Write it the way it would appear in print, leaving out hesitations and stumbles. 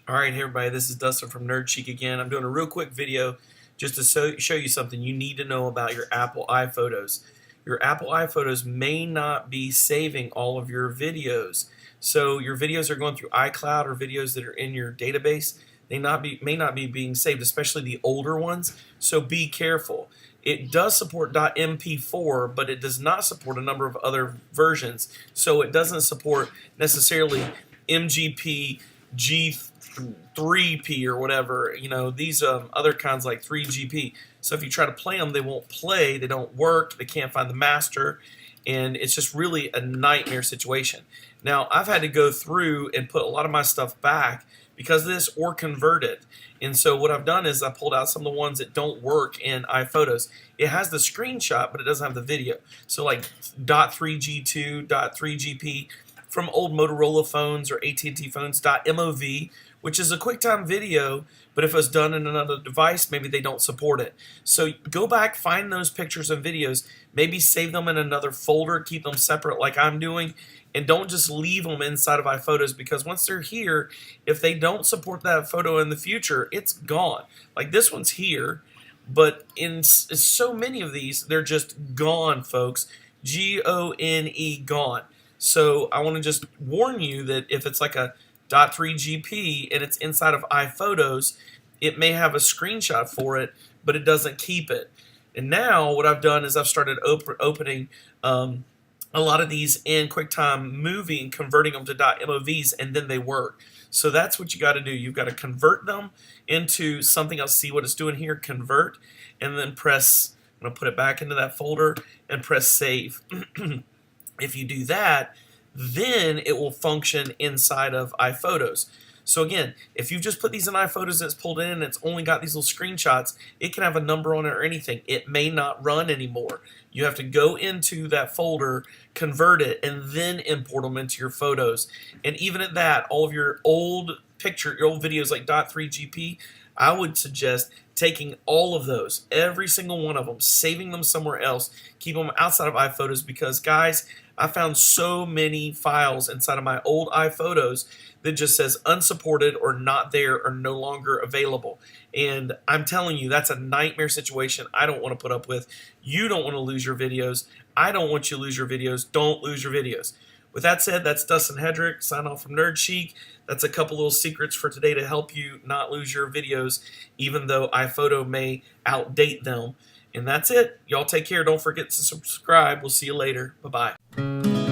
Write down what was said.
Alright, hey everybody, this is Dustin from Chic again. I'm doing a real quick video just to show you something you need to know about your Apple iPhotos. Your Apple iPhotos may not be saving all of your videos. So your videos are going through iCloud or videos that are in your database. They may not be being saved, especially the older ones. So be careful. It does support .mp4, but it does not support a number of other versions. So it doesn't support necessarily MGP, G3P or whatever, these other kinds like 3GP. So if you try to play them, they won't play, they don't work, they can't find the master, and it's just really a nightmare situation. Now, I've had to go through and put a lot of my stuff back because of this or convert it. And so what I've done is I pulled out some of the ones that don't work in iPhotos. It has the screenshot, but it doesn't have the video. So like .3G2, .3GP, from old Motorola phones or AT&T phones, .mov, which is a QuickTime video, but if it's done in another device, maybe they don't support it. So go back, find those pictures and videos, maybe save them in another folder, keep them separate like I'm doing, and don't just leave them inside of iPhotos, because once they're here, if they don't support that photo in the future, it's gone. Like this one's here, but in so many of these, they're just gone, folks. G-O-N-E, gone. So I want to just warn you that if it's like a .3GP and it's inside of iPhotos, it may have a screenshot for it, but it doesn't keep it. And now what I've done is I've started opening a lot of these in QuickTime Movie and converting them to .movs, and then they work. So that's what you got to do. You've got to convert them into something else. See what it's doing here, convert, and then press, I'm going to put it back into that folder and press save. If you do that, then it will function inside of iPhotos. So again, if you've just put these in iPhotos and it's pulled in and it's only got these little screenshots, it can have a number on it or anything. It may not run anymore. You have to go into that folder, convert it, and then import them into your photos. And even at that, all of your old your old videos like .3GP, I would suggest taking all of those, every single one of them, saving them somewhere else, keep them outside of iPhotos, because guys, I found so many files inside of my old iPhotos that just says unsupported or not there or no longer available. And I'm telling you, that's a nightmare situation I don't want to put up with. You don't want to lose your videos. I don't want you to lose your videos. Don't lose your videos. With that said, that's Dustin Hedrick, sign off from Nerd Chic. That's a couple little secrets for today to help you not lose your videos, even though iPhoto may outdate them. And that's it. Y'all take care. Don't forget to subscribe. We'll see you later. Bye-bye.